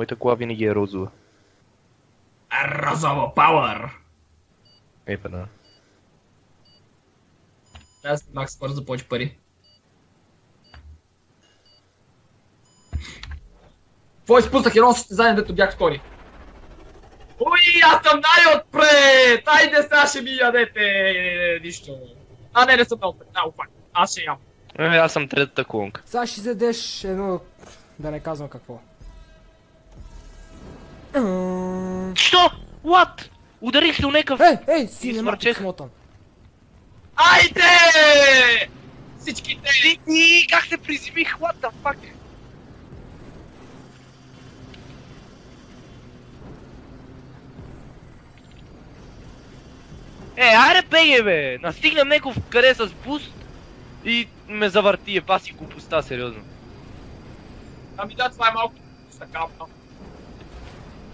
Моята кола винаги е розова. Розово пауър! Епа да. Аз Макс бързо за повече пари. Какво изпуснах едно състезание, дето бях втори? Уй, аз съм най-отпред! Айде сега ще ми ядете нищо. Не съм най-отпред. Фак. Аз ще ям. Аз съм третата колонка. Сега ще задеш едно... Да не казвам какво. Що? What? Ударих се у някакъв... Ей, синема смърчех. смотан. Айде! Всичките! И как се приземих? What the fuck? Айде беге бе! Настигнем неков къде с буст и ме завърти, паси глупостта, сериозно. Ами да, това е малко стакапна.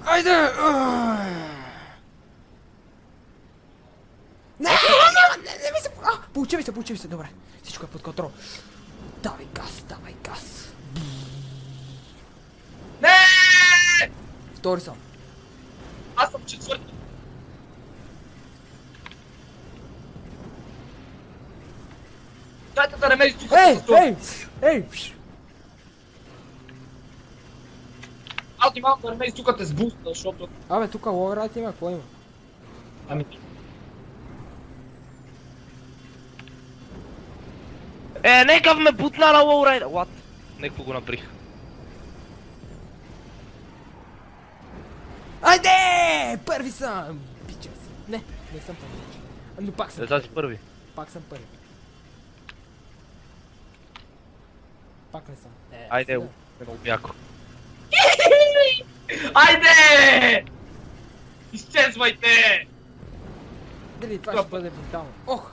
Айде! Не ми се... Получи ми се, добре. Всичко е под контрол. Давай газ. Не! Втори съм. Аз съм четвърти. Дайте да не ме изтукате с това. Ей! Аз внимавам да не ме изтукате с буста, защото... Абе, тука ловерайт има, какво има? Ами... Некав ме бутна на лоурайда. What? Некво го наприх. Айде! Първи съм! Бичес. Не съм първи. Но пак съм. Сега си първи. Пак съм първи. Пак не съм. Айде, много яко. Айде! Изчезвайте! Дали това ще бъде брутално. Ох!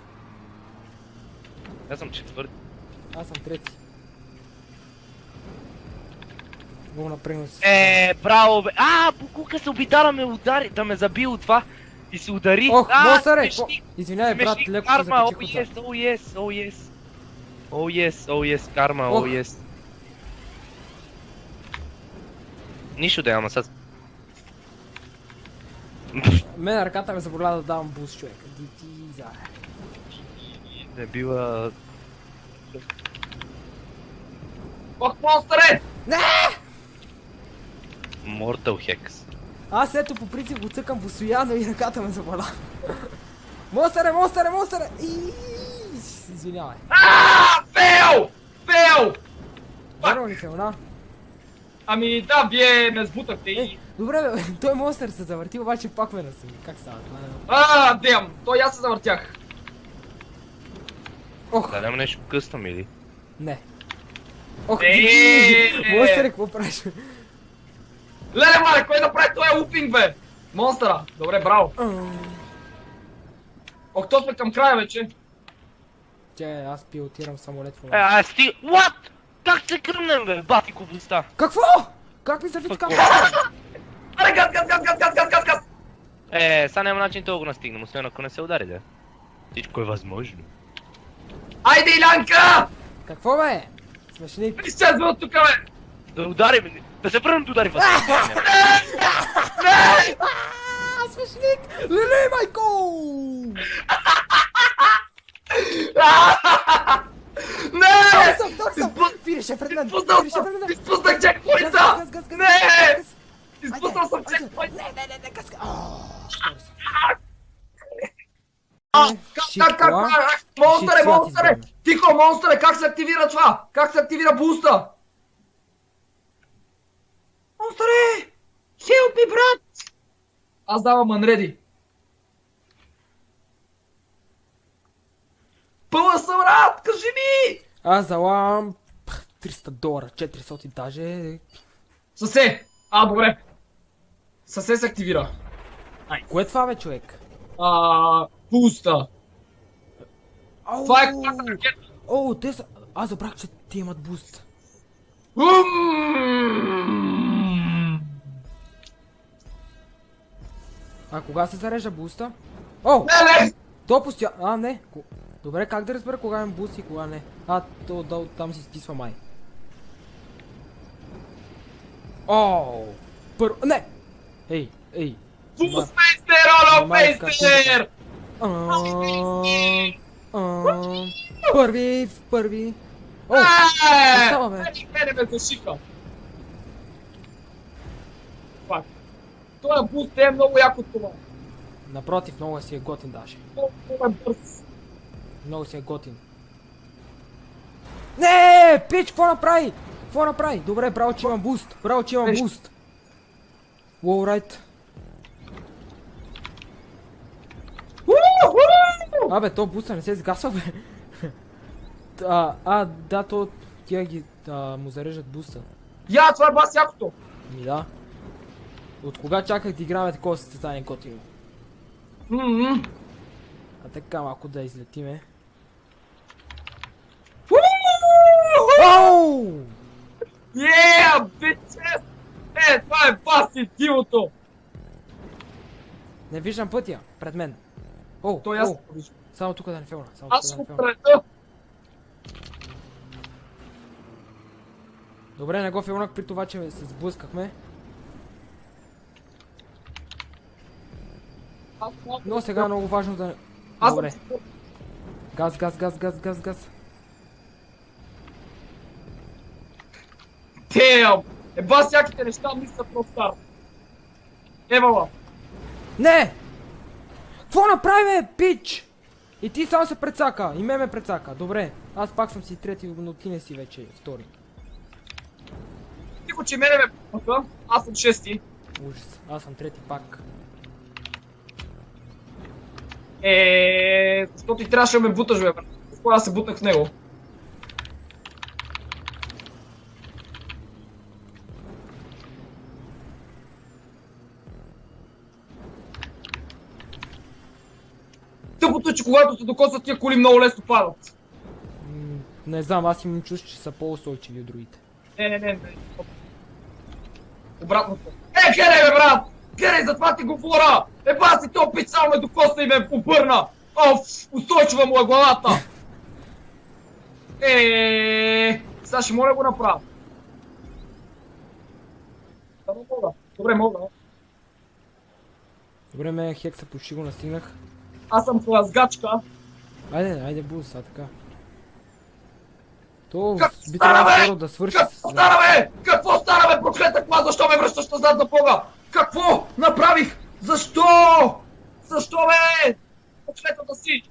Аз съм четвърти. Аз съм трети. Много напрегнал си. Браво бе. Букука се опита да ме удари, да ме заби от това. И се удари. Ох, Монстъре! Смешник. Извинявай, брат, Смешник, леко се карма, закачих oh от yes, това. oh yes, oh yes. Oh yes, карма, Ох. oh yes. Нищо да ама сега. Мен ръката ме заболя да давам буст, човек. Ти зае. Не бива... Ох, монстъре! Mortal Hex. Аз ето по принцип го цъкам постоянно и ръката ме заболя. Монстъре! Извинявай. Фейл! Вярно ли фелна? Ами да, вие ме сбутахте и... Добре бе, той монстър се завърти, обаче пак ме насъми. Как става? Дем! Той аз се завъртях. Ох, Да, няма нещо къстам или? не. Ох, Е! монстъре, какво правиш? Леле, мале, кой да прави този лупинг, бе? Монстъра! Добре, браво. Ох, то сме към края вече. Че, аз пилотирам самолет в момента. What? Как се кръмнем бе, бати купоста? Какво? Как ми завити Какво? камера? Аре, газ! Сега няма начин това го настигнем, освен ако не се удари, да. Всичко е възможно. Айде, Илянка! Какво бе? Смешник. Изчезва от тука, бе! Да удари ме, да се пръвнем да удари вас. Смешник! Леле, майко! Не! Втори съм! Финише пред мен! Изпуснах чекпоинта! Не! Изпуснал съм чекпоинта! Не, газ! Монстъре! Тихо, монстъре, как се активира това? Как се активира буста? Монстъре! Help me, брат! Аз давам unready. Пълна съм, брат! Кажи ми! Аз залавам $300, 400 даже. Съсе! Добре. Съсе се активира. Кое е това бе, човек? Буста. Това е класа ракета. О, те са... Аз забрах, че те имат буст. А кога се зарежда буста? О! Не! То постоянно... Не. Добре, как да разбера кога имам буст и кога не? Там си изписва май. О! Първо... Не! Ей, ей. Фулспейстер, Олофейстер! Първи. О, остава, бе. Мене ме зашика. Фак. Той буст е много яко това. Напротив, много си е готин даже. Много е бърз. Много си е готин. Не, пич, какво направи? Какво направи? Добре, браво, че имам буст. Браво, че имам буст. Уолрайт. Абе, то буста не се сгасва, бе. Да, то тия ги му зареждат буста. Я, това е бас якото. Ми да. От кога чаках да играме такова състезание готино? А така малко да излетиме. Оу! Бичес! Това е бас и дивото. Не виждам пътя, пред мен. О, Той аз го виждам. само тук да не фелна. Аз го преда. Добре, не го филнах при това, че се сблъскахме. Но сега е много важно да... Добре. Газ. Тем! Бас яките неща мисля просто стар. Евала. Не! Какво направи, бе, пич? И ти само се прецака, и ме прецака. Добре, аз пак съм си трети, но ти не си вече втори. Тихо, че мене ме пъка, аз съм шести. Ужас, аз съм трети пак. Защо ти трябваше да ме буташ, бе, брат? Защо аз се бутнах в него? Тъпото е, че когато се докосват тия коли много лесно падат. Не знам, аз имам чувство, че са по-устойчиви от другите. Не. Обратното. Герей, бе, брат! Герей, затова ти говоря! Еба си, то пич само ме докосна и ме обърна! Устойчива му е главата! Сега ще мога да го направя. Добре, мога. Добре, ме хекса почти го настигнах. Аз съм хлазгачка. Айде, бус, така. То Какво би стана, трябвало бе? скоро да свърши Какво стана, бе? Какво стана, бе, проклета кола? Защо ме връщаш назад на Бога? Какво направих? Защо? Защо, бе? Проклетата си!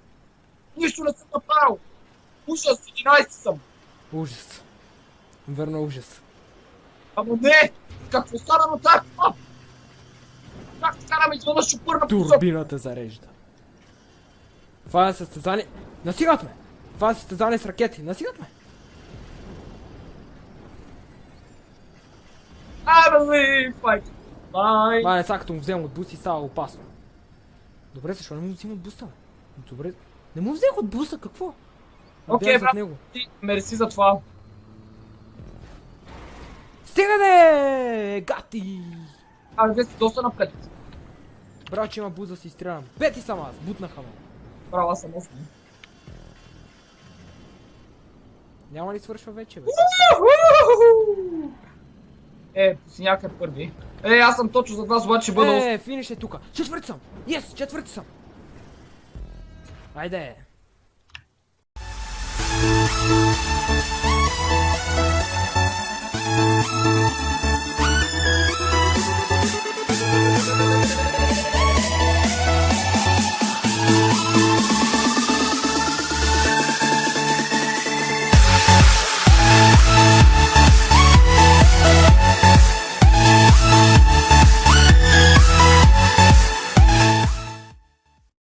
Нищо не съм направил! Ужас, 11 съм! Ужас. Верно ужас. Ама не! Какво стана на тази кола? Как така ме изведнъж чупърна посока? Турбината зарежда. Това е състезание... Настигат ме! Това е състезание с ракети. Настигат ме! I believe I can fly. Това не сега като му вземам от буста и става опасно. Добре, защо не му взимам от буста? Добре. Не му взех от буста, какво? Окей, брат, него. ти мерси за това. Стигане! Гати! Вие сте доста напред. Браво, че има буз да си изстрелям. Пети съм аз, бутнаха ме. Браво, аз съм 8. Няма ли свършва вече, бе? Синяк е първи. Аз съм точно зад вас, обаче ще бъда... Финиш е тука. Четвърти съм! Yes, четвърти съм! Айде!